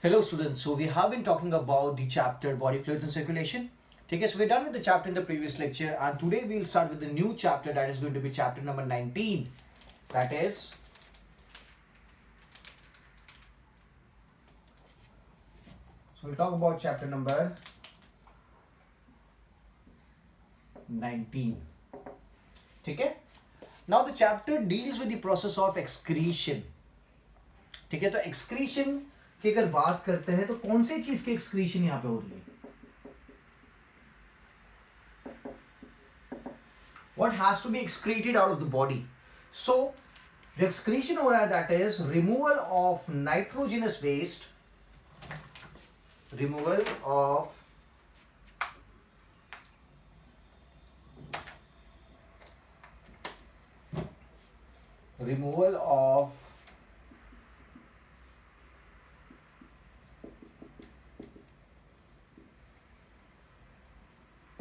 Hello students, so we have been talking about the chapter body fluids and circulation. Okay, so we're done with the chapter in the previous lecture and today we'll start with the new chapter that is going to be chapter number 19. That is so we'll talk about chapter number 19. Okay? Now the chapter deals with the process of excretion. ठीक है, तो excretion की अगर बात करते हैं तो कौन सी चीज की excretion यहाँ पे हो रही है? What has to be excreted out of the body? So the excretion हो रहा है, that is removal of nitrogenous waste, removal of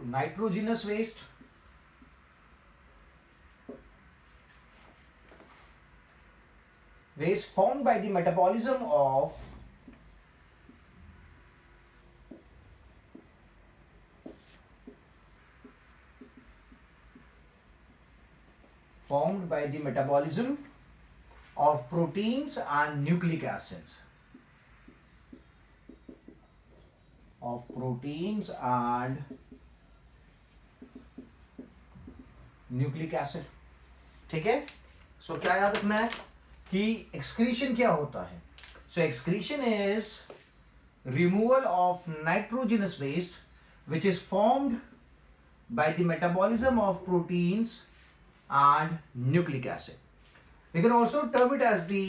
nitrogenous waste formed by the metabolism of proteins and nucleic acids. ठीक है, सो क्या याद रखना है कि एक्सक्रीशन क्या होता है? So excretion is removal of nitrogenous waste which is formed by the metabolism of proteins and nucleic acid. We can also term it as the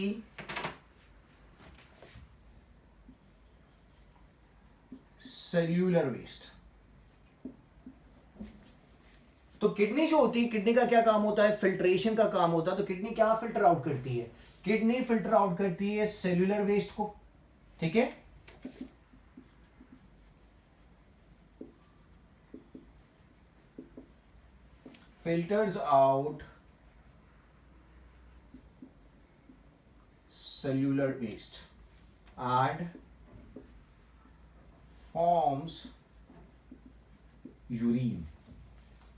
cellular waste. तो किडनी जो होती है, किडनी का क्या काम होता है? फिल्ट्रेशन का काम होता है. तो किडनी क्या फिल्टर आउट करती है? किडनी फिल्टर आउट करती है सेल्यूलर वेस्ट को. ठीक है, filters out cellular waste and forms urine.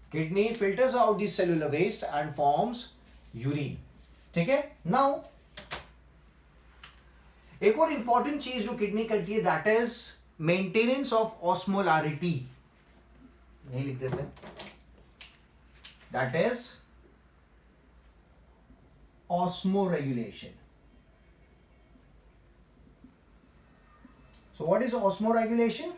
Kidney filters out the cellular waste and forms urine. ठीक है, नाउ एक और इंपॉर्टेंट चीज जो किडनी करती है, that is maintenance of osmolarity. नहीं लिख देते, that is osmoregulation. So what is osmoregulation?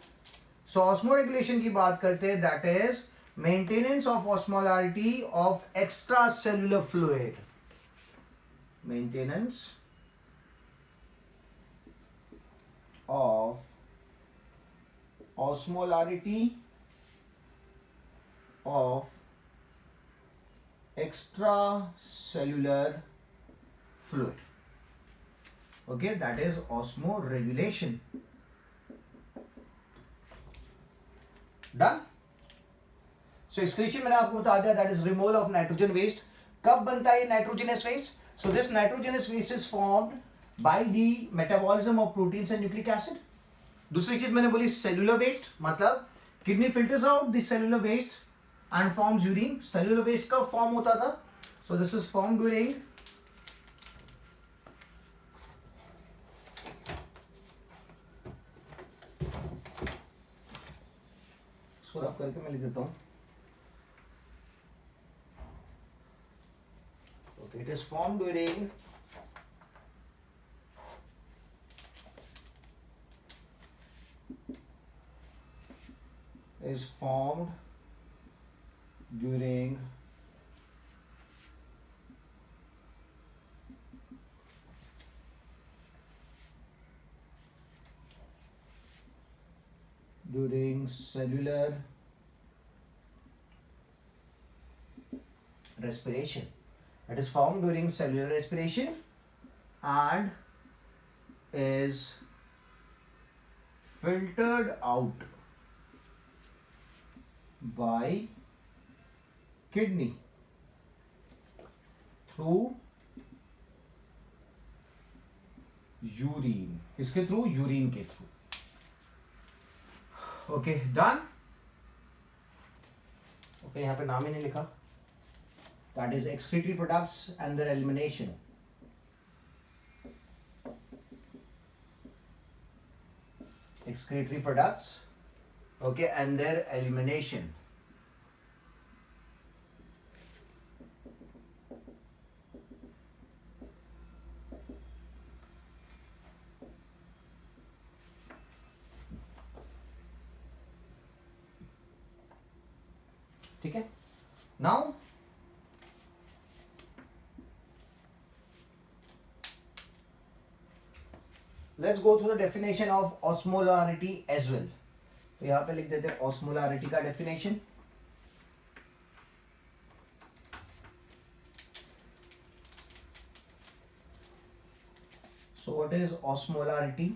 So osmoregulation की बात करते हैं, that is maintenance of osmolarity of extracellular fluid. Maintenance of osmolarity of extracellular fluid. Okay, that is osmoregulation. Done. So excretion मैंने आपको बता दिया, that is removal of nitrogen waste. कब बनता है nitrogenous waste? So this nitrogenous waste is formed by the metabolism of proteins and nucleic acid. दूसरी चीज मैंने बोली cellular waste, मतलब kidney filters out the cellular waste and forms urine. Cellular waste का form होता था, so this is formed during इसको रब करके मैं लिख देता हूँ. Okay, it is formed during cellular respiration. It is formed during cellular respiration and is filtered out by kidney through urine, किसके थ्रू? यूरिन के थ्रू। Okay done. ओके यहाँ पे नाम ही नहीं लिखा। That is excretory products and there elimination. Excretory products, okay, and their elimination. ठीक है। Now let's go through the definition of osmolarity as well. तो यहाँ पे लिख देते हैं osmolarity का definition. So what is osmolarity?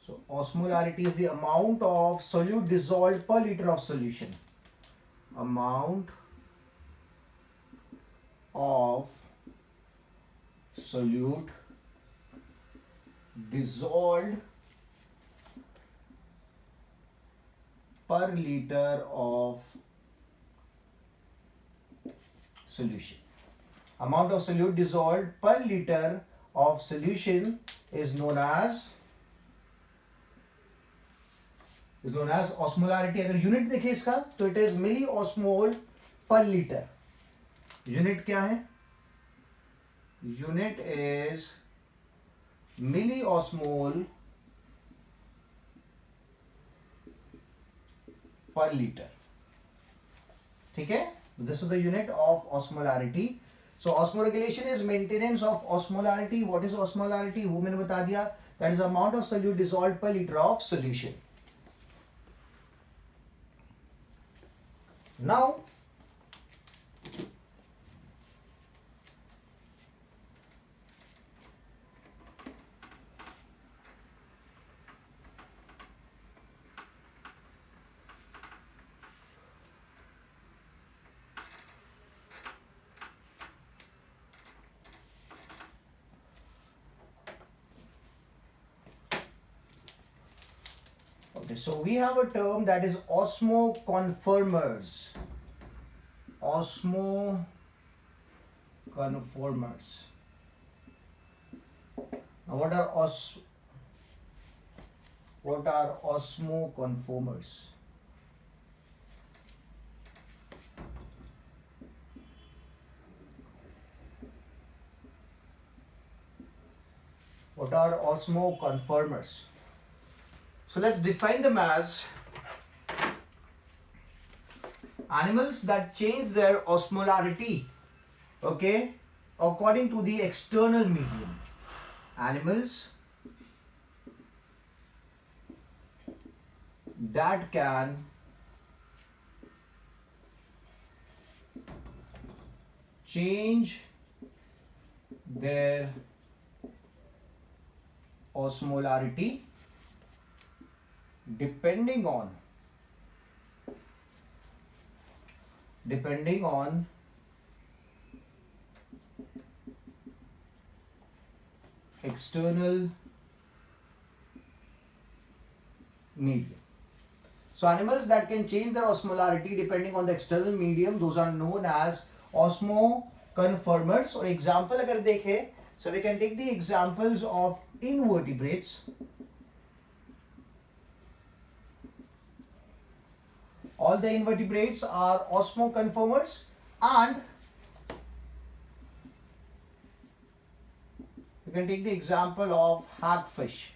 So osmolarity is the amount of solute dissolved per liter of solution. Amount of solute dissolved per liter of solution. Amount of solute dissolved per liter of solution is known as osmolarity. अगर unit देखें इसका तो it is milli osmol per litre. Unit क्या है? Unit is milli osmol per liter. ठीक है? This is the unit of osmolarity. So osmoregulation is maintenance of osmolarity. What is osmolarity? वो मैंने बता दिया. That is the amount of solute dissolved per liter of solution. Now okay, so we have a term that is osmoconformers. Osmoconformers. Now what are osmoconformers? What are osmoconformers? So let's define them as animals that change their osmolarity, okay, according to the external medium. Animals that can change their osmolarity depending on external medium. So animals that can change their osmolarity depending on the external medium, those are known as osmoconformers. और example अगर देखें, so we can take the examples of invertebrates. All the invertebrates are osmoconformers, and you can take the example of hagfish,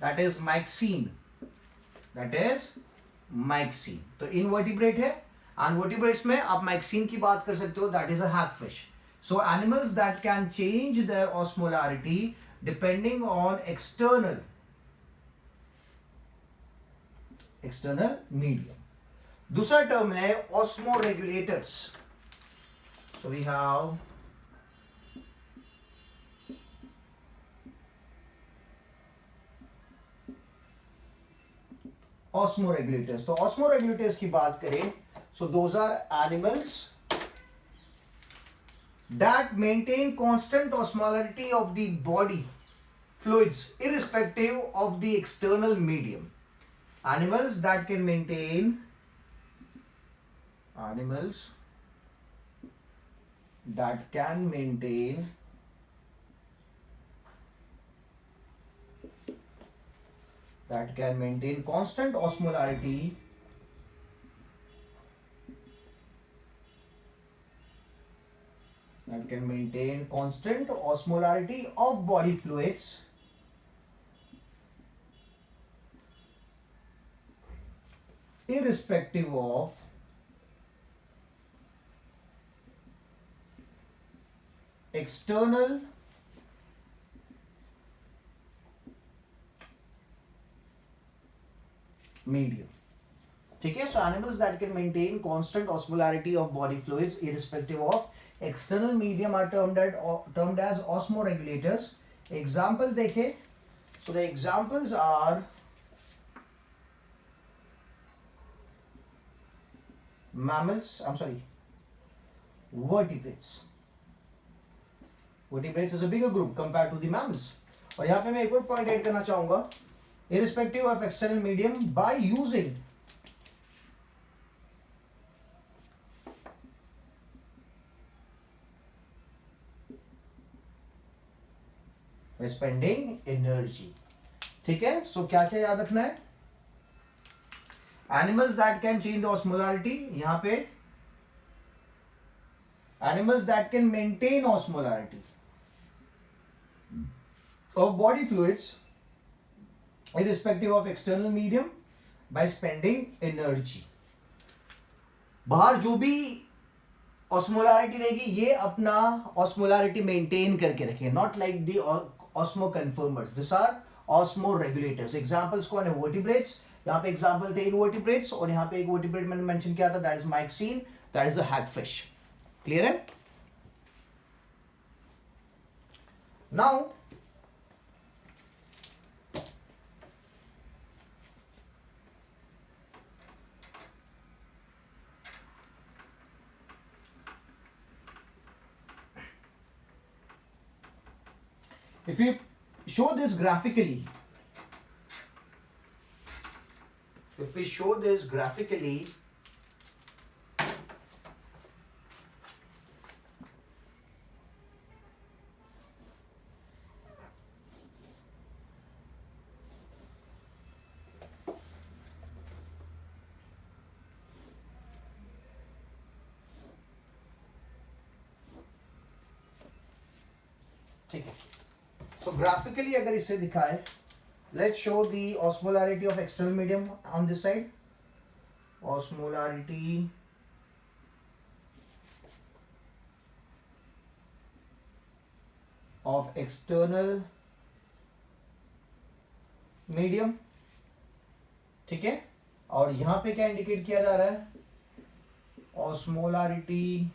that is myxine. तो invertebrate है, and vertebrates में आप myxine की बात कर सकते हो, that is a hagfish. So animals that can change their osmolarity depending on external medium. दूसरा टर्म है osmoregulators. So we have osmoregulators. तो osmoregulators की बात करें, so those are animals that maintain constant osmolarity of the body fluids irrespective of the external medium. Animals that can maintain constant osmolarity of body fluids irrespective of external medium. ठीक है, so animals that can maintain constant osmolarity of body fluids irrespective of external medium are termed as osmoregulators. Example देखें, so the examples are vertebrates. Vertebrates is a bigger group compared to the mammals. और यहाँ पे मैं एक और point add करना चाहूंगा, irrespective of external medium, by spending energy. ठीक है, so क्या क्या याद रखना है? Animals that can change the osmolarity, यहाँ पे animals that can maintain osmolarity of body fluids irrespective of external medium by spending energy. बाहर जो भी osmolarity रहेगी ये अपना osmolarity maintain करके रखे, not like the osmoconformers. These are osmoregulators. Examples कौन है? Vertebrates. यहाँ पे एग्जाम्पल थे इनवर्टिब्रेट्स, और यहाँ पे एक वर्टिब्रेट मैंने मेंशन किया था, that is myxine, that is the hagfish. Clear है? Now if you show this graphically, ठीक है, so graphically अगर इसे दिखाए, let's show the osmolarity of external medium on this side. Osmolarity of external medium. ठीक है, और यहां पे क्या इंडिकेट किया जा रहा है? Osmolarity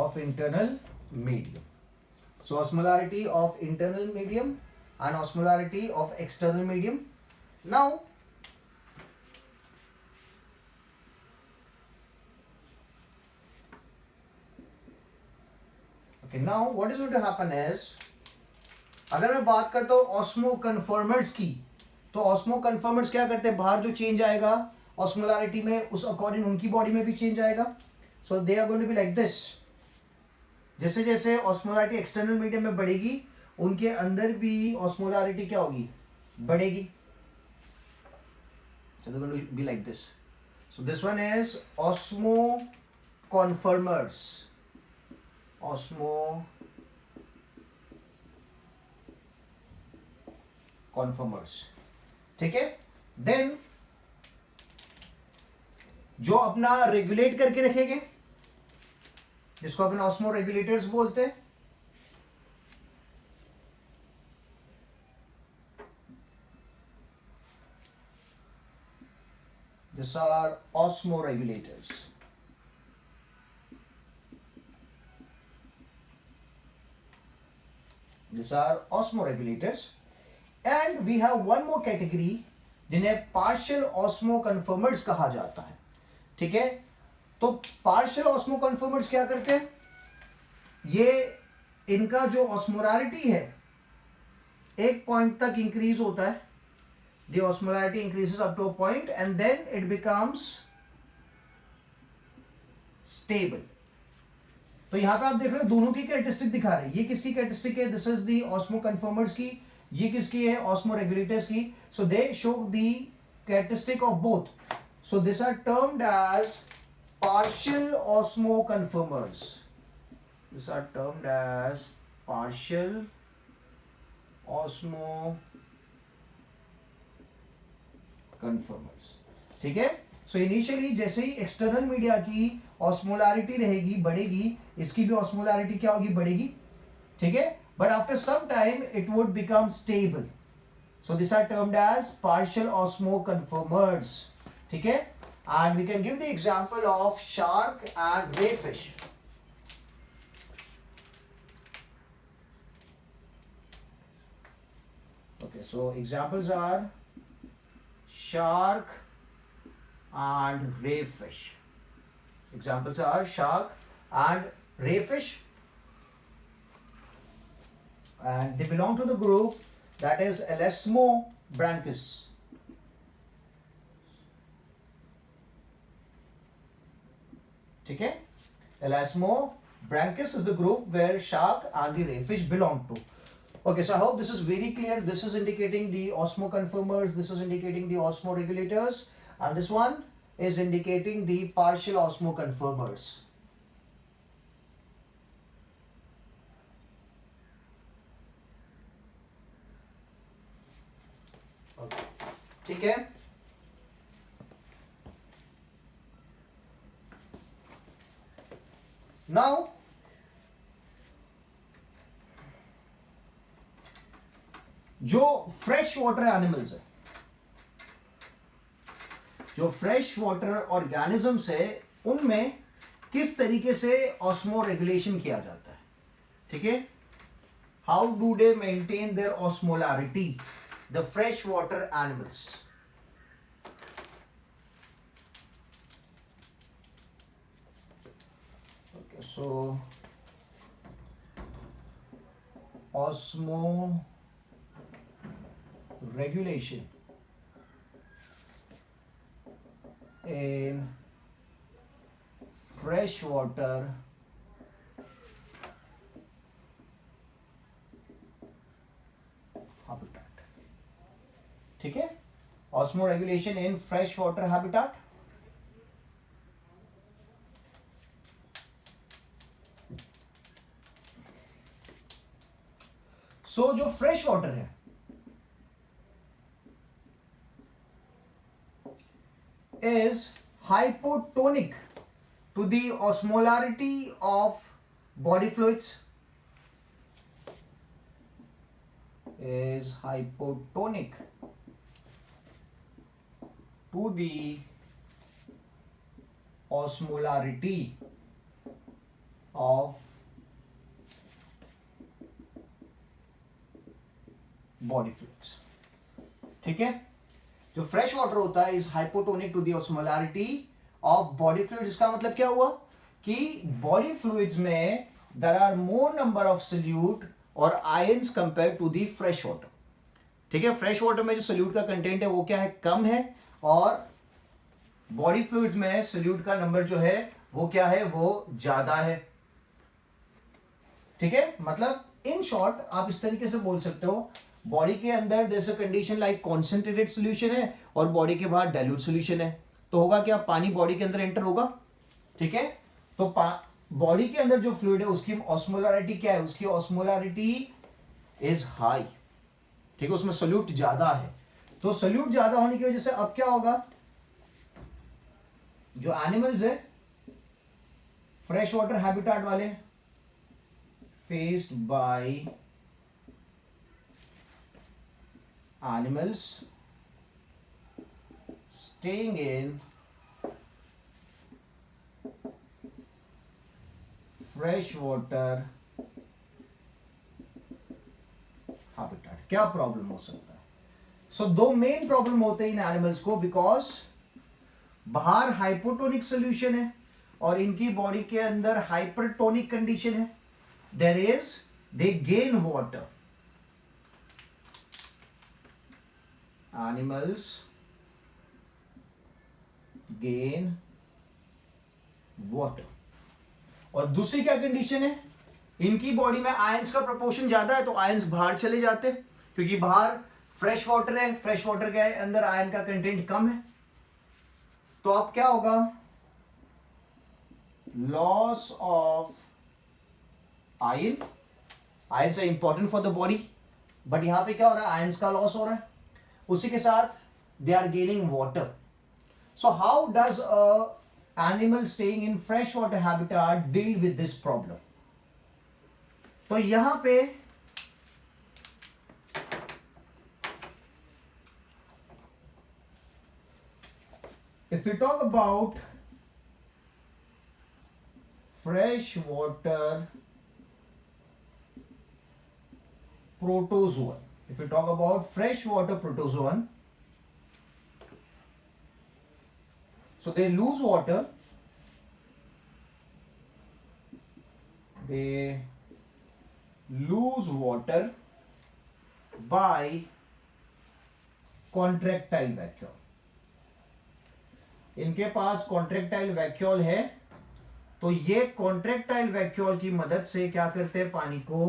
of internal medium. So osmolarity of internal medium and osmolarity of external medium. Now what is going to happen is, अगर मैं बात करता हूं ऑस्मो कन्फर्मर्स की, तो ऑस्मो कन्फर्मर्स क्या करते हैं? बाहर जो चेंज आएगा ऑस्मोलारिटी में, उस अकॉर्डिंग उनकी बॉडी में भी चेंज आएगा. So they are going to be like this. जैसे जैसे ऑस्मोलारिटी एक्सटर्नल मीडियम में बढ़ेगी, उनके अंदर भी ऑस्मोलारिटी क्या होगी? बढ़ेगी. So they're going to be like this. So this one is osmo conformers. Osmo conformers. ठीक है? Then जो अपना रेगुलेट करके रखेंगे, जिसको अपन ऑस्मो रेगुलेटर्स बोलते हैं, these are osmoregulators. these are osmoregulators. And we have one more category जिन्हें partial osmoconformers कहा जाता है. ठीक है, तो partial osmoconformers क्या करते हैं? ये इनका जो osmolarity है एक पॉइंट तक इंक्रीज होता है. The osmolarity increases up to a point and then it becomes stable. तो यहां पे आप देख रहे हो दोनों की कैरेक्टरिस्टिक दिखा रहे हैं. ये किसकी कैरेक्टरिस्टिक है? दिस इज दी ऑस्मोकन्फर्मर्स की. ये किसकी है? ऑस्मोरेगुलेटर्स की. So they show the characteristic of both. So this are termed as partial osmoconformers. This are termed as partial osmoconformers. ठीक है. सो इनिशियली जैसे ही एक्सटर्नल मीडिया की ऑस्मोलारिटी रहेगी, बढ़ेगी, इसकी भी ऑस्मोलारिटी क्या होगी? बढ़ेगी. ठीक है. But after some time it would become stable. So this are termed as partial osmoconformers. ठीक है. And we can give the example of shark and ray fish. Okay, so examples are shark and ray fish. Examples are shark and ray fish, and they belong to the group that is Elasmobranchus. ठीक है. Elasmobranchus is the group where shark and the ray fish belong to. Okay, so I hope this is very clear. This is indicating the osmoconformers, this is indicating the osmoregulators, and this one is indicating the partial osmoconformers. Okay, ठीक है. Now जो fresh water animals है, जो fresh water organisms है, उनमें किस तरीके से ऑस्मो रेगुलेशन किया जाता है. ठीक है. How do they maintain their osmolarity, the fresh water animals. Okay, so osmo regulation in freshwater habitat. ठीक है. Osmo regulation in fresh water habitat. So जो फ्रेश वाटर है is hypotonic to the osmolarity of body fluids. Is hypotonic to the osmolarity of body fluids. ठीक है. जो fresh water होता है is hypotonic to the osmolarity of body fluids. इसका मतलब क्या हुआ कि बॉडी फ्लूइड्स में there are more number of solute और ions compare to the fresh water. ठीक है. फ्रेश वाटर में जो सोल्यूट का कंटेंट है वो क्या है? कम है. और बॉडी फ्लूइड्स में सोल्यूट का नंबर जो है वो क्या है? वो ज्यादा है. ठीक है. मतलब इन शॉर्ट आप इस तरीके से बोल सकते हो, बॉडी के अंदर जैसे कंडीशन लाइक कॉन्सेंट्रेटेड सोल्यूशन है और बॉडी के बाहर डाइल्यूट सोल्यूशन है, तो होगा क्या? पानी बॉडी के अंदर एंटर होगा. ठीक है. तो बॉडी के अंदर जो फ्लूइड है उसकी ऑस्मोलैरिटी क्या है? उसकी ऑस्मोलैरिटी इज हाई. ठीक है. उसमें सोल्यूट ज्यादा है. तो सोल्यूट ज्यादा होने की वजह से अब क्या होगा? जो एनिमल्स है फ्रेश वाटर हैबिटाट वाले, faced by animals staying in fresh water habitat. क्या प्रॉब्लम हो सकता है? सो दो मेन प्रॉब्लम होते हैं इन एनिमल्स को, बिकॉज बाहर हाइपोटोनिक सोल्यूशन है और इनकी बॉडी के अंदर हाइपरटोनिक कंडीशन है। There is they gain water, animals gain water. और दूसरी क्या कंडीशन है, इनकी बॉडी में आयंस का प्रोपोर्शन ज्यादा है तो आयंस बाहर चले जाते हैं, क्योंकि बाहर फ्रेश वाटर है, फ्रेश वाटर के अंदर आयन का कंटेंट कम है। तो अब क्या होगा, loss of ion. Ions are important for the body, but यहां पे क्या हो रहा है, आयंस का लॉस हो रहा है, उसी के साथ they are gaining water. So how does a animal staying in fresh water habitat deal with this problem? तो यहां पे if we talk about fresh water protozoan, if we talk about freshwater protozoan, so they lose water, they lose water by contractile vacuole. इनके पास contractile vacuole है, तो ये contractile vacuole की मदद से क्या करते हैं, पानी को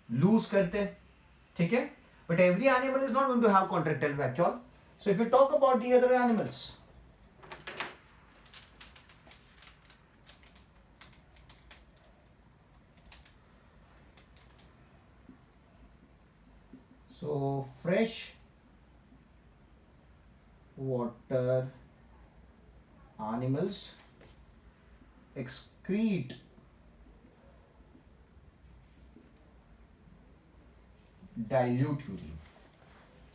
लूज करते हैं, ठीक है। But every animal is not going to have contractile vacuole. So if you talk about the other animals, so fresh water animals excrete dilute urine.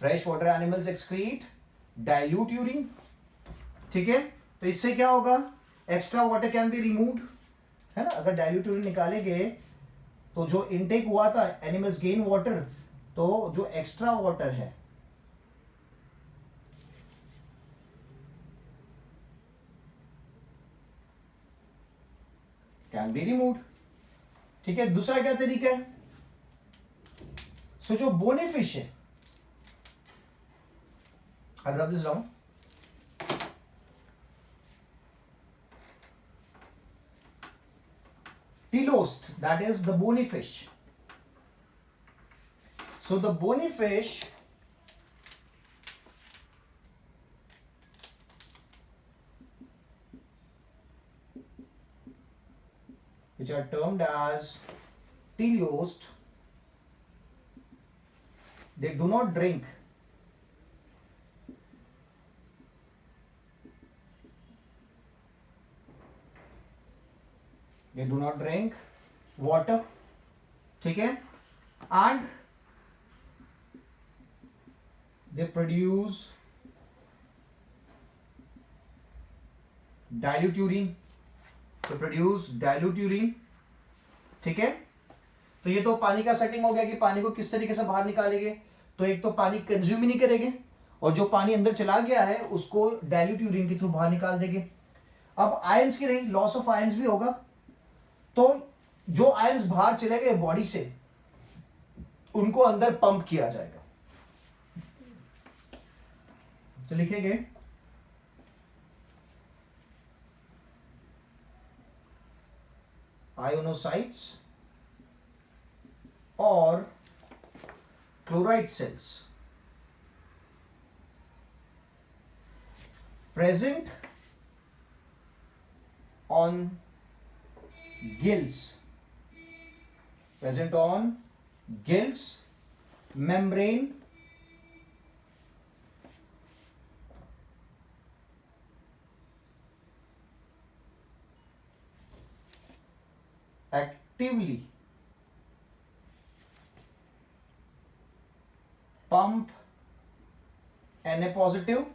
Fresh water animals excrete dilute urine, ठीक है। तो इससे क्या होगा, extra water can be removed, है ना। अगर dilute urine निकालेंगे तो जो इनटेक हुआ था, एनिमल्स गेन वाटर, तो जो एक्स्ट्रा वाटर है कैन बी रिमूव्ड, ठीक है। दूसरा क्या तरीका है, सो जो बोनी फिश है, I rub this down. Telost, that is the bony fish. So the bony fish which are termed as teleost, they do not drink water, ठीक है, and they produce dilute urine, ठीक है। तो ये तो पानी का सेटिंग हो गया कि पानी को किस तरीके से बाहर निकालेंगे। तो एक तो पानी कंज्यूम ही नहीं करेंगे, और जो पानी अंदर चला गया है उसको डाइल्यूट यूरिन के थ्रू बाहर निकाल देंगे। अब आयंस की रही, लॉस ऑफ आयंस भी होगा, तो जो आयंस बाहर चले गए बॉडी से उनको अंदर पंप किया जाएगा। तो लिखेंगे ionocytes or chloride cells present on gills, membrane, actively pump Na positive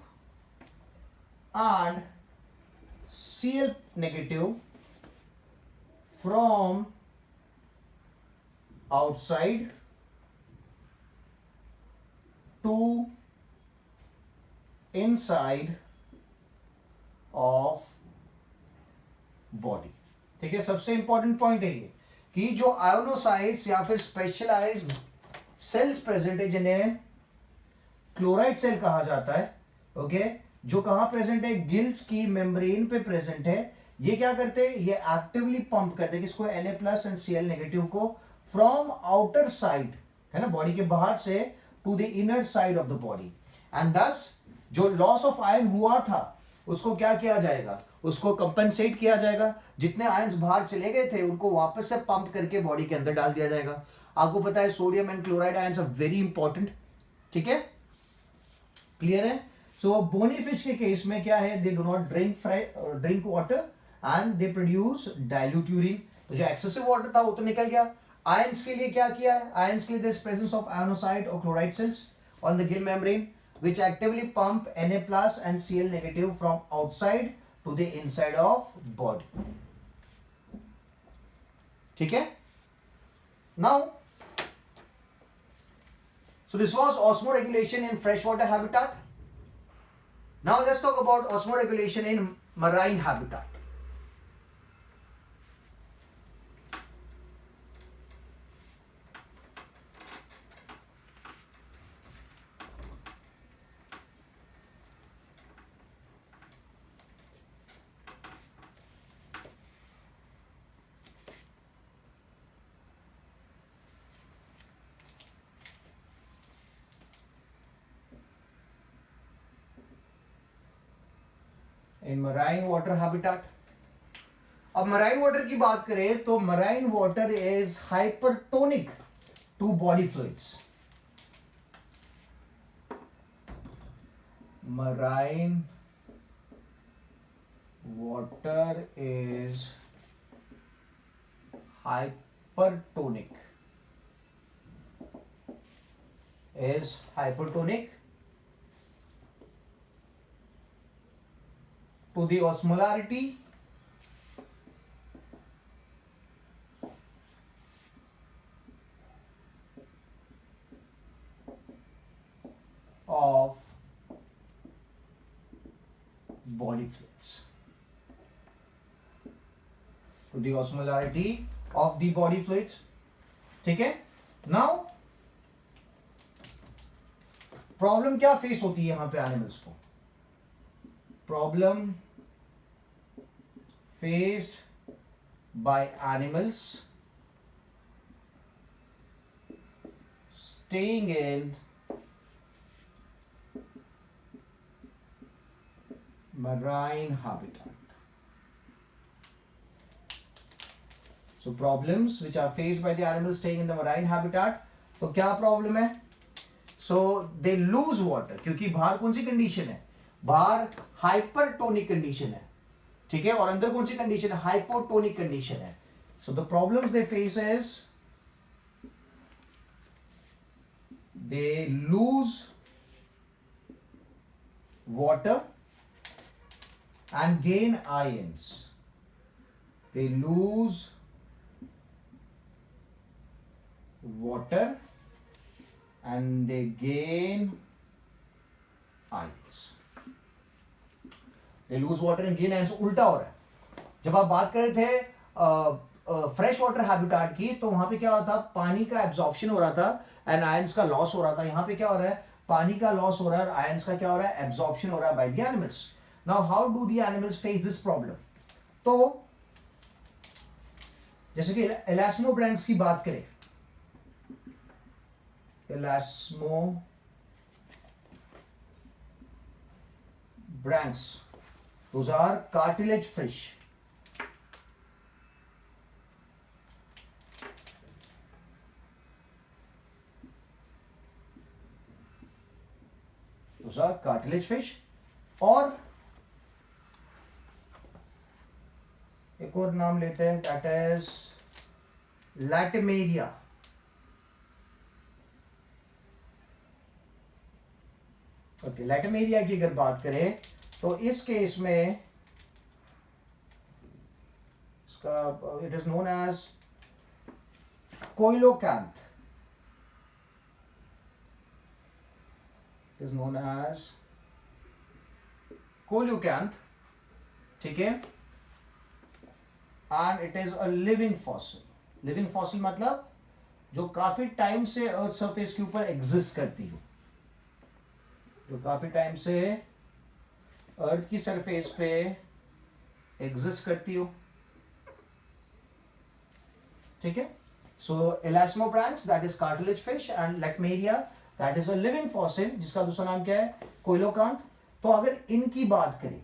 and Cl negative from outside to inside of body. ठीक है, सबसे इंपॉर्टेंट पॉइंट है ये कि जो आयोनोसाइट्स या फिर स्पेशलाइज्ड सेल्स प्रेजेंट है जिन्हें क्लोराइड सेल कहा जाता है, ओके, जो कहां प्रेजेंट है, गिल्स की मेम्ब्रेन पे प्रेजेंट है, ये क्या करते हैं, ये एक्टिवली पंप करते हैं किसको, Na+ एंड Cl नेगेटिव को फ्रॉम आउटर साइड, है ना, बॉडी के बाहर से to the inner side of the body, and thus जो लॉस ऑफ आयन हुआ था उसको क्या किया जाएगा, उसको कंपेंसेट किया जाएगा, जितने आयंस बाहर चले गए थे उनको वापस से पंप करके बॉडी के अंदर डाल दिया जाएगा। आपको पता है sodium and chloride ions are very important, ठीक है, क्लियर है। सो बोनी फिश के केस में क्या है, they do not drink water and they produce dilute urine, तो जो एक्सेसिव वाटर था वो तो निकल गया। आयंस के लिए क्या किया है, आयंस के लिए there is presence of ionocyte और chloride cells on the gill membrane which actively pump Na+ and Cl- from outside to the inside of body, ठीक है। Now, so this was osmoregulation in freshwater habitat. Now let's talk about osmoregulation in marine habitat. In marine water habitat, अब marine water की बात करें तो marine water is hypertonic to body fluids. Marine water is hypertonic, to the osmolarity of body fluids, to the osmolarity of the body fluids, ठीक है। Now problem क्या face होती है यहां पे एनिमल्स को, problem faced by animals staying in marine habitat. So problems which are faced by the animals staying in the marine habitat, तो क्या प्रॉब्लम है, so they lose water, क्योंकि बाहर कौन सी कंडीशन है, बाहर हाइपरटोनिक कंडीशन है, ठीक है, और अंदर कौन सी कंडीशन है, हाइपोटोनिक कंडीशन है। So the problems they face is they lose water and gain ions. They lose water and they gain ions. They lose water and gain ions. उल्टा हो रहा है। जब आप बात कर रहे थे फ्रेश वाटर हैबिटाट की, तो वहां पे क्या हो रहा था, पानी का एब्जॉर्प्शन हो रहा था एंड आयंस का लॉस हो रहा था। यहाँ पे क्या हो रहा है, पानी का लॉस हो रहा है और आयंस का क्या हो रहा है, एब्जॉर्प्शन हो रहा है by the animals. Now how do the animals face this problem? तो जैसे कि elasmobranchs की बात करें, elasmobranchs, those are cartilage fish. Those are cartilage fish. और एक और नाम लेते हैं, that is Latimeria. Okay, Latimeria की अगर बात करें तो इस केस में इसका it is known as coelacanth. is known as coelacanth, ठीक है, and it is a living fossil. living fossil मतलब जो काफी टाइम से अर्थ सरफेस के ऊपर एग्जिस्ट करती हो, जो काफी टाइम से अर्थ की सरफेस पे एग्जिस्ट करती हो, ठीक है. सो elasmobranchs that is cartilage fish and lechmeria that is a living fossil जिसका दूसरा नाम क्या है, कोइलोकांथ. तो अगर इनकी बात करें,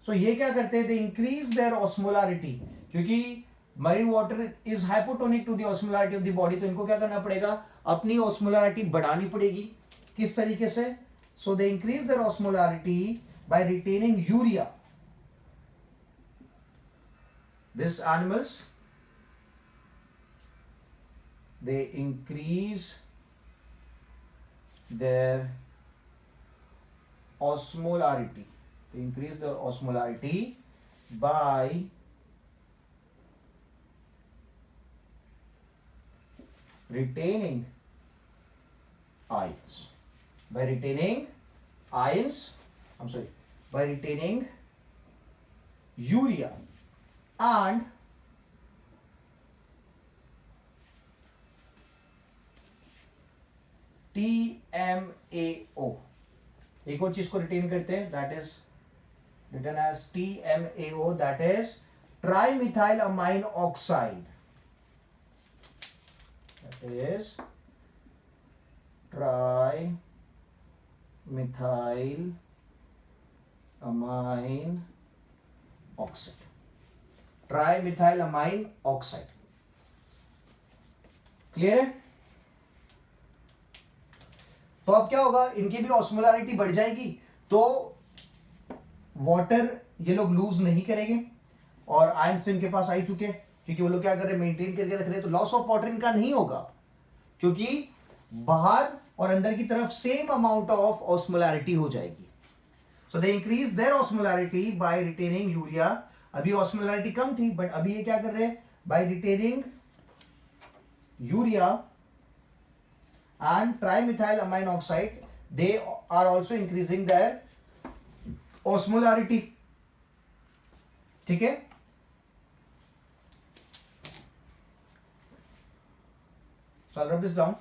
सो ये क्या करते हैं, दे इंक्रीज देयर ऑस्मोलारिटी, क्योंकि marine water is hypotonic to the osmolarity of the body, तो इनको क्या करना पड़ेगा, अपनी ऑस्मोलारिटी बढ़ानी पड़ेगी. किस तरीके से, so they increase their osmolarity by retaining urea. This animals they increase their osmolarity. They increase their osmolarity by retaining ions. By retaining ions, I'm sorry, by retaining urea and TMAO. एक और चीज को retain करते हैं, that is written as TMAO, that is trimethyl amine oxide. That is trimethyl amine oxide. Trimethyl amine oxide. Clear है. तो अब क्या होगा, इनकी भी ऑस्मोलारिटी बढ़ जाएगी, तो वाटर ये लोग लूज नहीं करेंगे, और आयंस तो इनके पास आ ही चुके हैं, क्योंकि वो लोग क्या कर रहे हैं, मेंटेन करके रख रहे हैं. तो लॉस ऑफ वाटर इनका नहीं होगा, क्योंकि बाहर और अंदर की तरफ सेम अमाउंट ऑफ ऑस्मोलारिटी हो जाएगी. So they increase their osmolarity by retaining urea. अभी ऑस्मोलारिटी कम थी, बट अभी ये क्या कर रहे हैं, by retaining urea and trimethyl amine oxide, they are also increasing their osmolarity. ठीक है. So I'll write this down.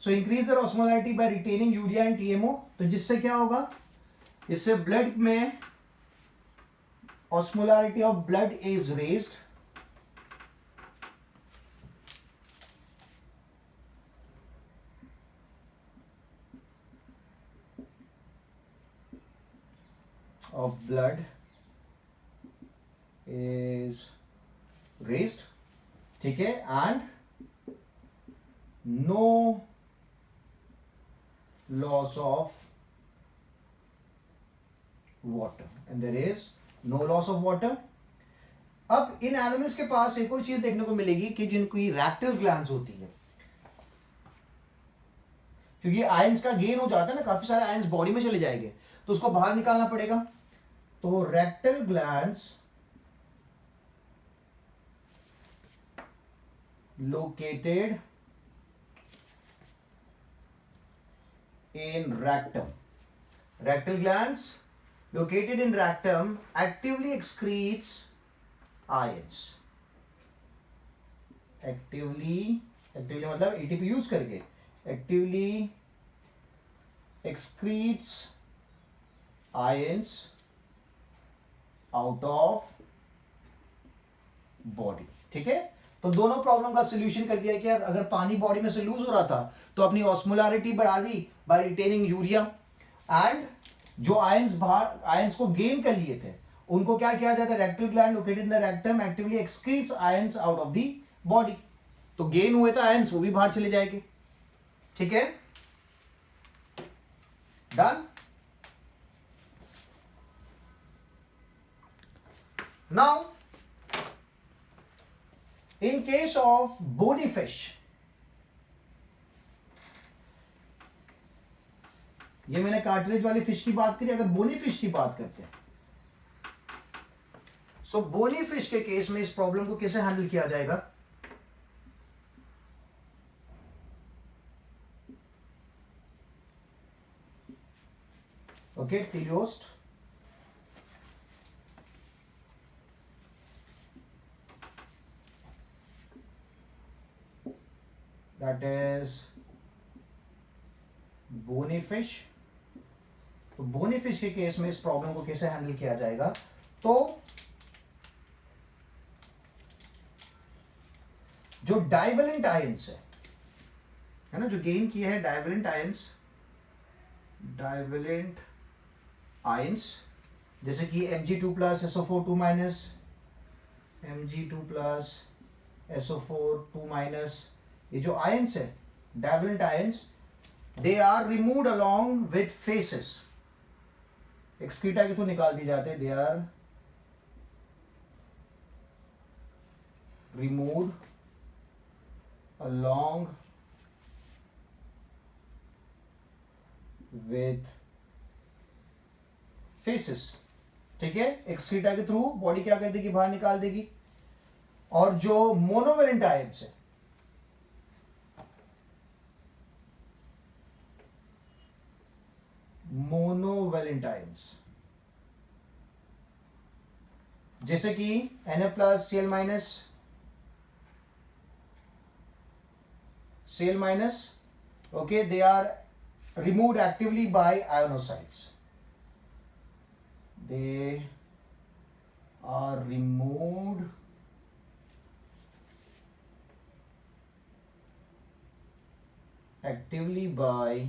So increase their osmolarity by retaining urea and TMO. तो जिससे क्या होगा, इससे ब्लड में osmolarity of blood is raised. of blood is raised, ठीक है, and no loss of water, and there is no loss of water. अब इन animals के पास एक और चीज देखने को मिलेगी कि जिनकी रैक्टल ग्लैंड्स होती है, क्योंकि आयंस का गेन हो जाता है ना, काफी सारे आयंस बॉडी में चले जाएंगे, तो उसको बाहर निकालना पड़ेगा. तो rectal glands located in rectum. Rectal glands located in rectum actively excretes ions. Actively मतलब एटीपी यूज करके actively excretes ions out of body. ठीक है. तो दोनों प्रॉब्लम का सोल्यूशन कर दिया कि यार अगर पानी बॉडी में से लूज हो रहा था तो अपनी ऑस्मोलारिटी बढ़ा दी बाय रिटेनिंग यूरिया, एंड जो आयंस को गेन कर लिए थे उनको क्या किया जाता है, rectal gland located in the rectum actively excretes ions out of the body. तो गेन हुए थे आयंस, वो भी बाहर चले जाएंगे. ठीक है. Done. Now, in case of bony fish, ये मैंने कार्टिलेज वाली फिश की बात करी. अगर बोनी फिश की बात करते हैं, सो बोनी फिश के केस में इस प्रॉब्लम को कैसे हैंडल किया जाएगा. Okay, teleost. That is bony fish. तो बोनी फिश के केस में इस प्रॉब्लम को कैसे हैंडल किया जाएगा? तो जो डाइवेलेंट आयंस है ना, जो गेन किए हैं डाइवेलेंट आयंस, जैसे कि Mg2 plus SO4 2 minus, Mg2 plus SO4 2 minus, ये जो आयंस है divalent ions, they are removed along with faeces, excreta के थ्रू निकाल दिए जाते हैं. They are removed along with faeces. ठीक है, एक्सक्रीटा के थ्रू बॉडी क्या कर देगी, बाहर निकाल देगी. और जो मोनोवेलेंट आयंस है, मोनोवेलेंट आयंस, जैसे कि Na plus Cl minus, okay, they are removed actively by ionocytes. They are removed actively by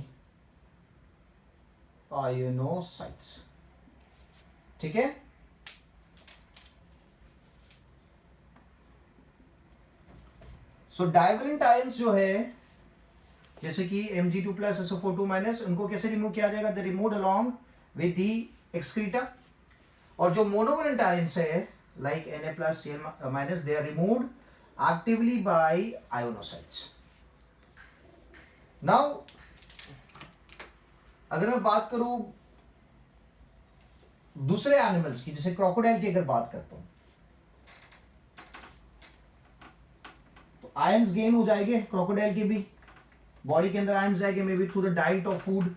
ionocytes. ठीक है. सो डाइवेलेंट आयंस जो है, जैसे कि Mg2 प्लस SO4 2 माइनस, उनको कैसे रिमूव किया जाएगा? They removed along with the excreta. और जो मोनोवेलेंट आयंस है like Na plus Cl minus, they are removed actively by ionocytes. Now अगर मैं बात करूं दूसरे एनिमल्स की, जैसे क्रोकोडाइल की अगर बात करता हूं, तो आयंस गेन हो जाएंगे क्रोकोडाइल के भी, बॉडी के अंदर आयंस जाएंगे, may be through the diet और फूड.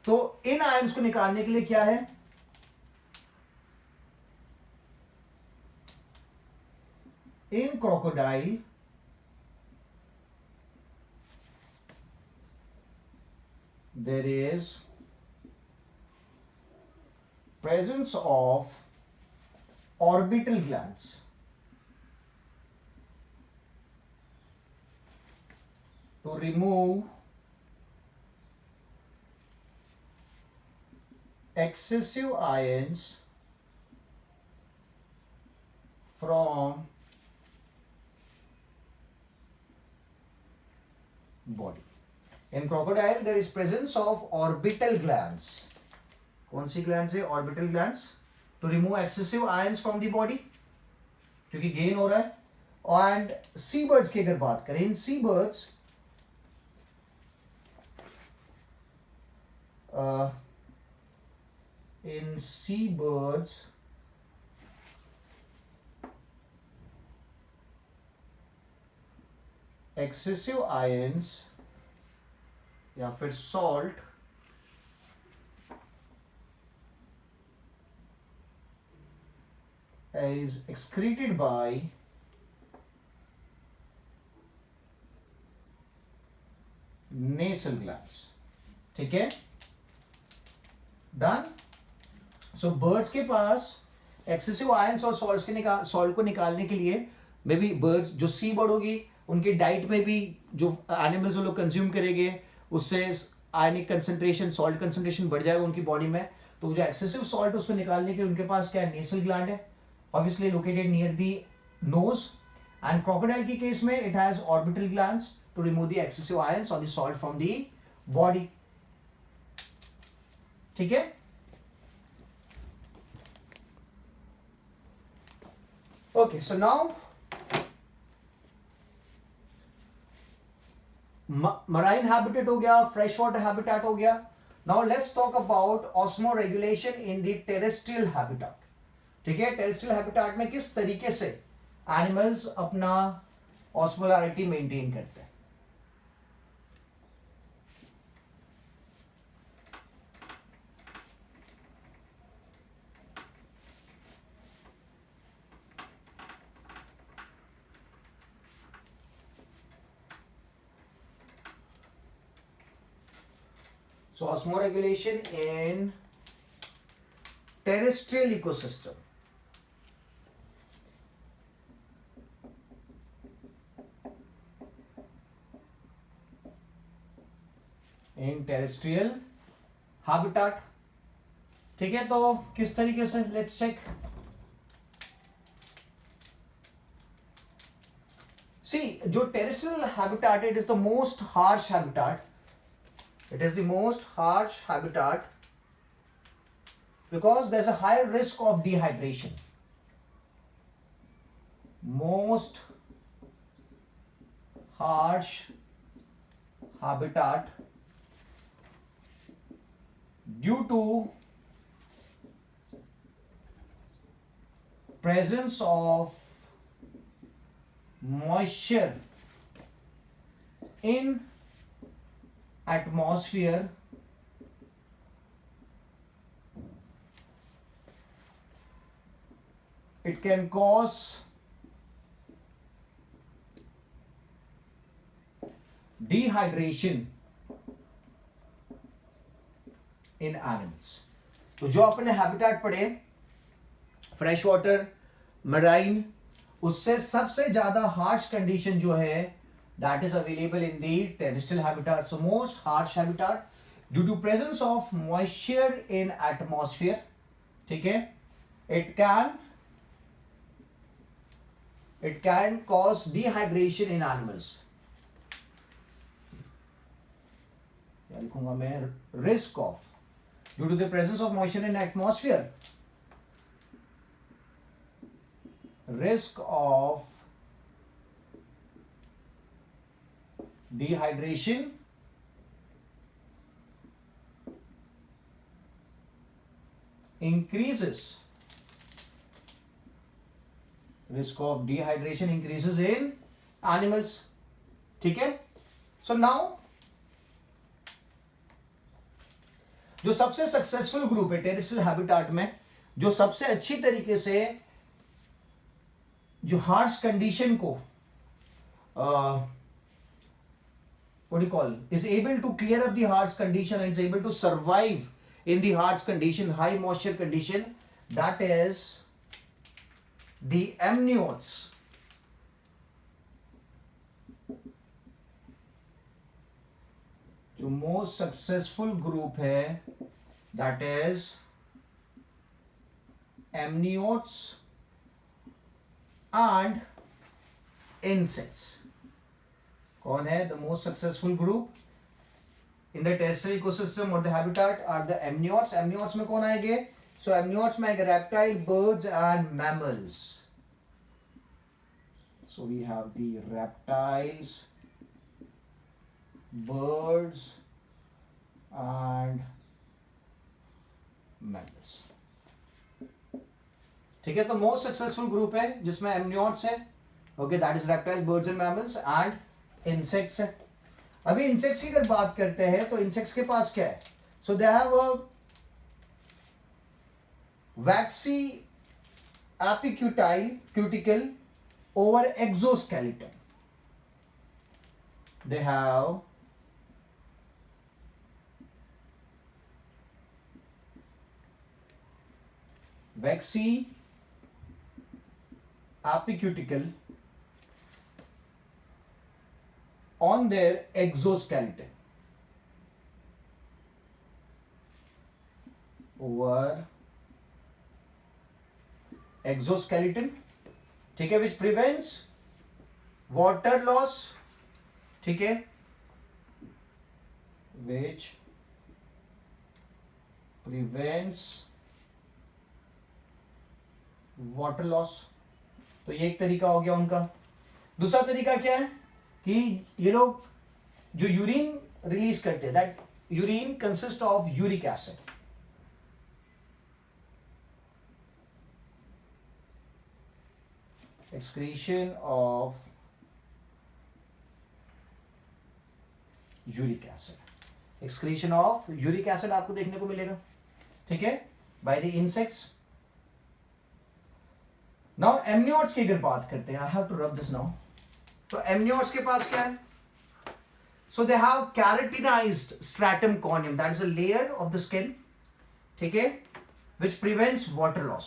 तो इन आयंस को निकालने के लिए क्या है, इन crocodile there is presence of orbital glands. To remove excessive ions from body. In crocodile there is presence of orbital glands. कौन सी glands है? Orbital glands. To remove excessive ions from the body, क्योंकि gain हो रहा है. And seabirds की अगर बात करें, in seabirds excessive ions या फिर salt is excreted by nasal glands. ठीक है, डन. सो बर्ड्स के पास एक्सेसिव आयंस और सॉल्ट को निकालने के लिए, मे बी बर्ड्स जो सी बर्ड होगी उनके डाइट में भी जो एनिमल्स वो लोग कंज्यूम करेंगे, उससे आयनिक कंसंट्रेशन, सॉल्ट कंसंट्रेशन बढ़ जाएगा उनकी बॉडी में. तो जो एक्सेसिव सॉल्ट उसको निकालने के लिए उनके पास क्या है, नेसल ग्लैंड है, obviously located near the nose. And crocodile की केस में it has orbital glands to remove the excessive ions और the salt from the body. ठीक है. Okay, so now marine habitat हो गया, फ्रेश वाटर हैबिटेट हो गया. Now let's talk about osmo regulation in the terrestrial habitat. ठीक है, terrestrial habitat में किस तरीके से एनिमल्स अपना ऑस्मोलैरिटी मेंटेन करते हैं. So osmoregulation in terrestrial ecosystem. In terrestrial habitat. ठीक है, तो किस तरीके से, लेट्स चेक. See, जो terrestrial habitat, it is the most harsh habitat. It is the most harsh habitat because there's a higher risk of dehydration. Most harsh habitat due to presence of moisture in atmosphere it can cause dehydration in animals. तो जो अपने habitat पढ़े fresh water, marine, उससे सबसे ज्यादा harsh condition जो है that is available in the terrestrial habitat. So most harsh habitat due to presence of moisture in atmosphere. ठीक है, it can cause dehydration in animals. क्या लिखूंगा मैं, risk of due to the presence of moisture in atmosphere, risk of dehydration increases. Risk of dehydration increases in animals. ठीक है, so now जो सबसे successful group है टेरेस्ट्रियल हैबिटेट में, जो सबसे अच्छी तरीके से जो हार्श कंडीशन को what do you call, is able to clear up the harsh condition and is able to survive in the harsh condition, high moisture condition, that is the amniotes. जो most successful group है, that is amniotes and insects. कौन है? The most successful group in the terrestrial ecosystem or the habitat are the amniotes. amniotes में कौन आएंगे? So amniotes में आएंगे reptile, birds and mammals. So we have the reptiles, birds and mammals. ठीक है, तो मोस्ट सक्सेसफुल ग्रुप है जिसमें amniotes है, okay, that is reptiles, birds and mammals and insects है. अभी इंसेक्ट्स की अगर बात करते हैं तो इंसेक्ट्स के पास क्या है? So they have a waxy epicuticle cuticle over exoskeleton. They have waxy epicuticle on their exoskeleton over exoskeleton, ठीक है, which prevents water loss, ठीक है, which prevents water loss. तो ये एक तरीका हो गया उनका. दूसरा तरीका क्या है कि ये लोग जो यूरिन रिलीज करते हैं, that urine consist of uric acid. Excretion of uric acid, excretion of uric acid आपको देखने को मिलेगा, ठीक है, by the insects. Now amniotes की अगर बात करते हैं, I have to rub this now. तो एमनियोट्स के पास क्या है? So they have keratinized stratum corneum, that is a layer of the skin, ठीक है, which prevents water loss.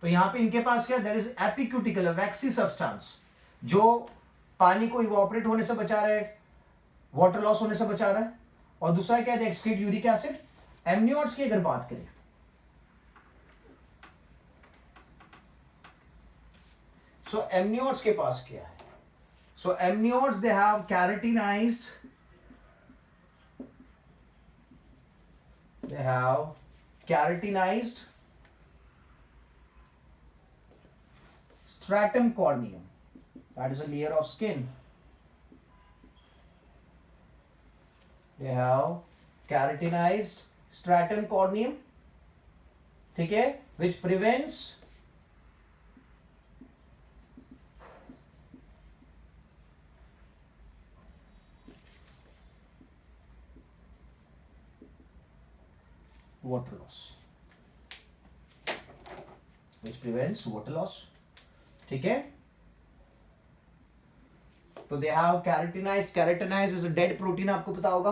तो यहाँ पे इनके पास क्या, that is epicuticle, a waxy substance, जो पानी को इवोपरेट होने से बचा रहा है, वाटर लॉस होने से बचा रहा है. और दूसरा क्या है, एक्सक्रीट यूरिक एसिड. एमनियोट्स की अगर बात करें, सो एमनियोट्स के पास क्या है, so amniotes they have keratinized, they have keratinized stratum corneum, that is a layer of skin. They have keratinized stratum corneum, ठीक है, which prevents water loss, which prevents water loss, ठीक है. तो दे have keratinised, keratinised is a dead protein, आपको पता होगा.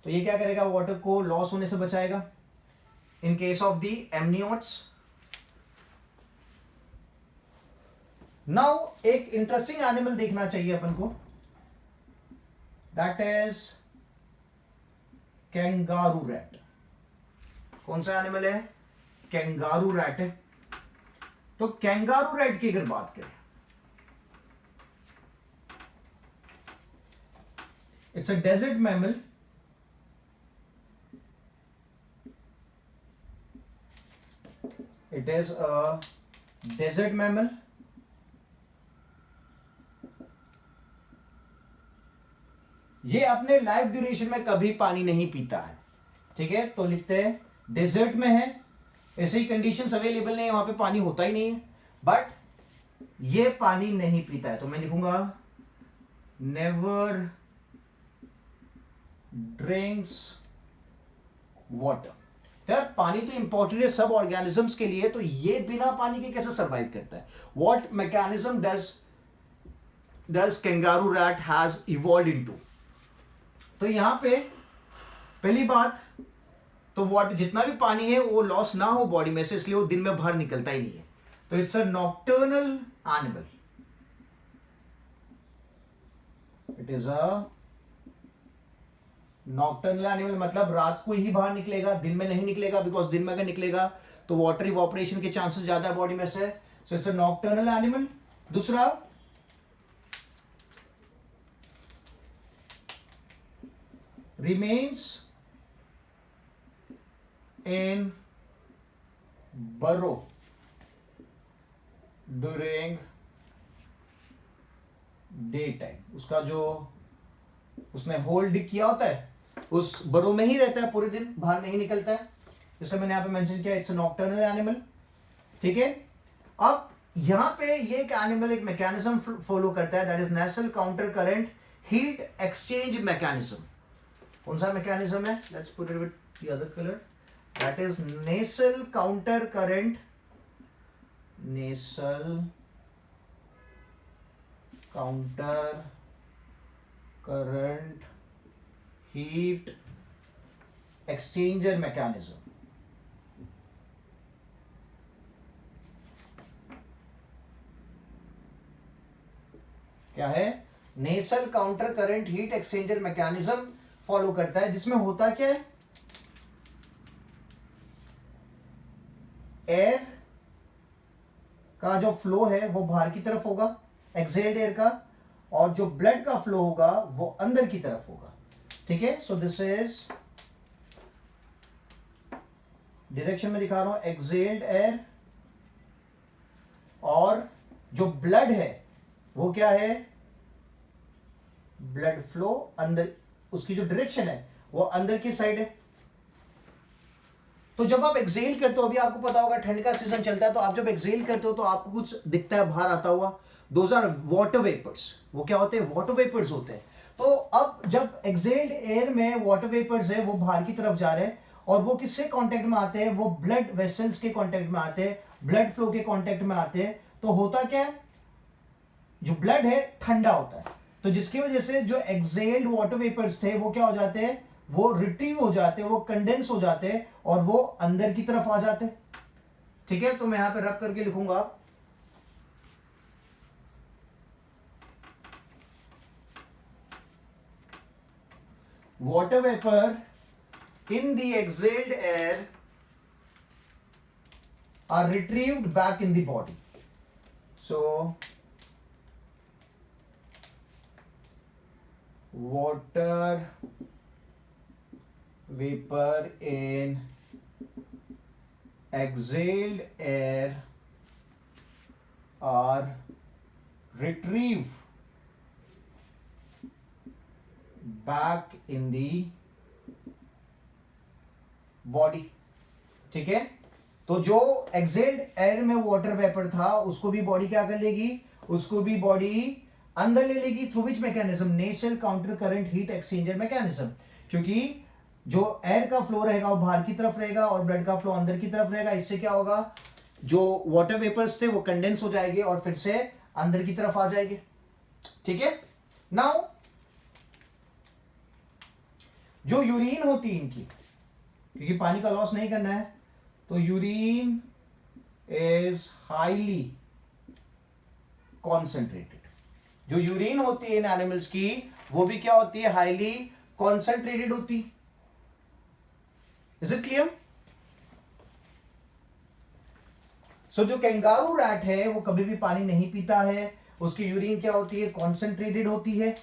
तो ये क्या करेगा, वाटर को लॉस होने से बचाएगा. In case of the amniotes. Now एक इंटरेस्टिंग एनिमल देखना चाहिए अपन को, दैट इज कैंगारू रैट. कौन सा एनिमल है, कैंगारू रैट है. तो कैंगारू रैट की अगर बात करें, it's a desert mammal. It is a desert mammal. ये अपने लाइफ ड्यूरेशन में कभी पानी नहीं पीता है, ठीक है. तो लिखते हैं डेजर्ट में है, ऐसे ही कंडीशंस अवेलेबल नहीं है, वहां पे पानी होता ही नहीं है, बट ये पानी नहीं पीता है. तो मैं लिखूंगा नेवर ड्रिंक्स वाटर. तो यार पानी तो इंपॉर्टेंट है सब ऑर्गेनिजम्स के लिए, तो ये बिना पानी के कैसे सर्वाइव करता है. What mechanism does kangaroo rat has evolved into. तो यहां पे पहली बात तो वाटर, जितना भी पानी है वो लॉस ना हो बॉडी में से, इसलिए वो दिन में बाहर निकलता ही नहीं है. तो it's a nocturnal animal. It is a nocturnal animal, मतलब रात को ही बाहर निकलेगा, दिन में नहीं निकलेगा, बिकॉज दिन में अगर निकलेगा तो वाटर इवोपरेशन के चांसेस ज्यादा है बॉडी में से. So it's a nocturnal animal. दूसरा, remains in burrow during daytime. उसका जो उसने होल डिग किया होता है उस बरो में ही रहता है पूरे दिन, बाहर नहीं निकलता है. जैसे मैंने यहां पे मेंशन किया, इट्स अ नॉक्टर्नल एनिमल, ठीक है. अब यहां पे ये एक एनिमल एक मैकेनिज्म फॉलो करता है, that is nasal counter current heat exchange mechanism. कौन सा मैकेनिज्म है, let's put it with the other colour, that is nasal counter current, nasal counter current heat exchanger mechanism. क्या है, nasal counter current heat exchanger mechanism follow करता है, जिसमें होता क्या है, एयर का जो फ्लो है वो बाहर की तरफ होगा, एक्सेल्ड एयर का, और जो ब्लड का फ्लो होगा वो अंदर की तरफ होगा, ठीक है. सो दिस इज डायरेक्शन में दिखा रहा हूं, एक्सेल्ड एयर, और जो ब्लड है वो क्या है, ब्लड फ्लो अंदर, उसकी जो डायरेक्शन है वो अंदर की साइड है. तो जब आप एक्सेल करते हो, अभी आपको पता होगा ठंड का सीजन चलता है, तो आप जब एक्सेल करते हो तो आपको कुछ दिखता है बाहर आता हुआ, दोज आर वाटर वेपर्स. वो क्या होते हैं, वाटर वेपर्स होते हैं. तो अब जब एक्सेल्ड एयर में वाटर वेपर्स है वो बाहर की तरफ जा रहे हैं, और वो किससे कांटेक्ट में आते हैं, वो ब्लड वेसल्स के कांटेक्ट में आते हैं, ब्लड फ्लो के कांटेक्ट में आते हैं. तो होता क्या है, जो ब्लड है ठंडा होता है, तो जिसकी वजह से जो एक्सेल्ड वाटर वेपर्स थे वो क्या हो जाते हैं, वो रिट्रीव हो जाते हैं, वो कंडेंस हो जाते हैं और वो अंदर की तरफ आ जाते हैं। ठीक है, तो मैं यहां पे रब करके लिखूंगा water vapor in the exhaled air are retrieved back in the body. So water vapor in exhaled air are retrieved back in the body. ठीक है, तो जो एक्सेल्ड एयर में वाटर वेपर था उसको भी बॉडी क्या कर लेगी, उसको भी बॉडी अंदर ले लेगी। Through which mechanism, nasal counter current heat exchanger mechanism. क्योंकि जो एयर का फ्लो रहेगा वो बाहर की तरफ रहेगा और ब्लड का फ्लो अंदर की तरफ रहेगा। इससे क्या होगा, जो वाटर वेपर्स थे वो कंडेंस हो जाएंगे और फिर से अंदर की तरफ आ जाएंगे। ठीक है, नाउ जो यूरिन होती है इनकी, क्योंकि पानी का लॉस नहीं करना है, तो यूरिन इज हाईली कॉन्सेंट्रेटेड। जो यूरिन होती है इन एनिमल्स की वो भी क्या होती है, हाईली कॉन्सेंट्रेटेड होती। Is it clear? सो जो कैंगारू रैट है वो कभी भी पानी नहीं पीता है, उसकी यूरिन क्या होती है, कॉन्सेंट्रेटेड होती है,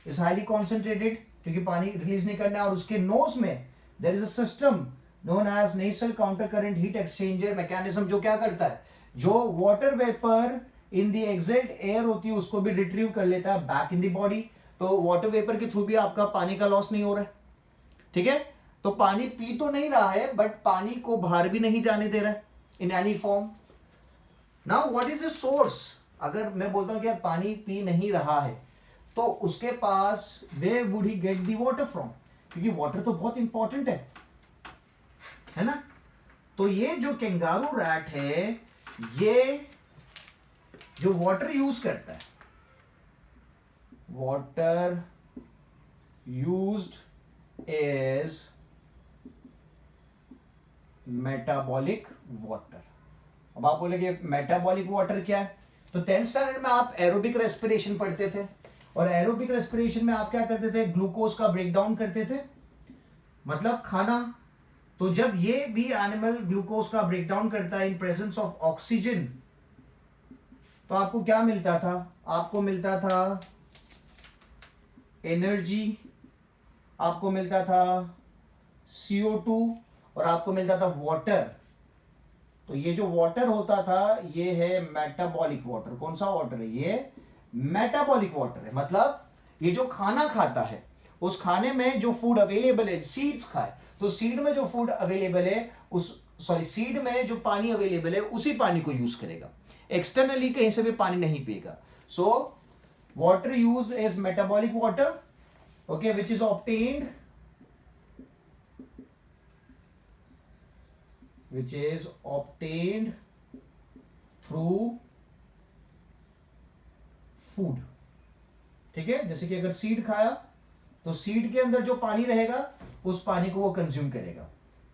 इज हाईली कॉन्सेंट्रेटेड, क्योंकि पानी रिलीज नहीं करना है। और उसके नोज में there is a system known as nasal counter current heat exchanger mechanism, जो क्या करता है, जो water vapour in the exhaled air होती है उसको भी रिट्रीव कर लेता है बैक इन द बॉडी। तो वाटर वेपर के थ्रू भी आपका पानी का लॉस नहीं हो रहा है। ठीक है, तो पानी पी तो नहीं रहा है बट पानी को बाहर भी नहीं जाने दे रहा है in any form. Now what is the source? अगर मैं बोलता हूं कि यार पानी पी नहीं रहा है तो उसके पास where would he get the water from, क्योंकि वाटर तो बहुत इंपॉर्टेंट है ना। तो ये जो कैंगारू रैट है ये जो वाटर यूज करता है, water used is metabolic water. अब आप बोलेंगे मेटाबॉलिक वाटर क्या है, तो 10th स्टैंडर्ड में आप एरोबिक रेस्पिरेशन पढ़ते थे और एरोबिक रेस्पिरेशन में आप क्या करते थे, ग्लूकोज का ब्रेकडाउन करते थे, मतलब खाना। तो जब ये भी एनिमल ग्लूकोज का ब्रेकडाउन करता है इन प्रेजेंस ऑफ ऑक्सीजन, तो आपको क्या मिलता था, आपको मिलता था एनर्जी, आपको मिलता था CO2 और आपको मिलता था वाटर। तो ये जो वाटर होता था ये है मेटाबॉलिक वाटर। कौन सा वाटर है ये? मेटाबॉलिक वाटर है। मतलब ये जो खाना खाता है उस खाने में जो फूड अवेलेबल है, सीड्स खाए तो सीड में जो फूड अवेलेबल है सीड में जो पानी अवेलेबल है उसी पानी को यूज करेगा, एक्सटर्नली कहीं से भी पानी नहीं पिएगा। So water use is metabolic water, okay, which is obtained through food. ठीक है, जैसे कि अगर सीड खाया तो सीड के अंदर जो पानी रहेगा उस पानी को वो कंज्यूम करेगा।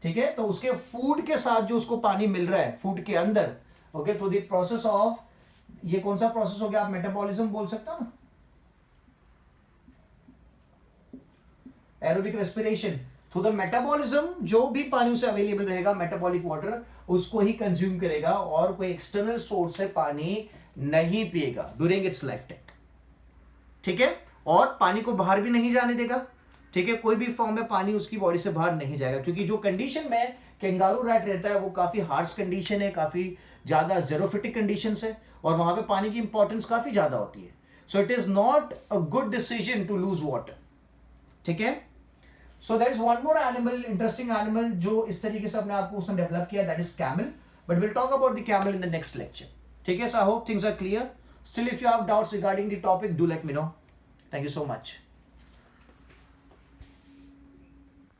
ठीक है, तो उसके फूड के साथ जो उसको पानी मिल रहा है फूड के अंदर, okay, through the process of, ये कौन सा प्रोसेस हो गया, आप मेटाबॉलिज्म बोल सकते हो ना, aerobic respiration. Through the metabolism जो भी पानी उसे अवेलेबल रहेगा मेटाबॉलिक वाटर उसको ही कंज्यूम करेगा और कोई एक्सटर्नल सोर्स से पानी नहीं पिएगा ड्यूरिंग इट्स लाइफ टाइम। ठीक है, और पानी को बाहर भी नहीं जाने देगा। ठीक है, कोई भी फॉर्म में पानी उसकी बॉडी से बाहर नहीं जाएगा, क्योंकि जो कंडीशन में कैंगारू रैट रहता है वो काफी हार्श कंडीशन है, काफी ज्यादा जेरोफिटिक कंडीशन है और वहां पे पानी की इंपॉर्टेंस काफी ज्यादा होती है। So it is not a good decision to lose water. ठीक है, so that is one more animal, interesting animal जो इस तरीके से अपने आप को उसने डेवलप किया, that is camel. But will talk about the camel in the next lecture. ठीक है, so I hope things are clear. Still, if you have doubts regarding the topic, do let me know. Thank you so much.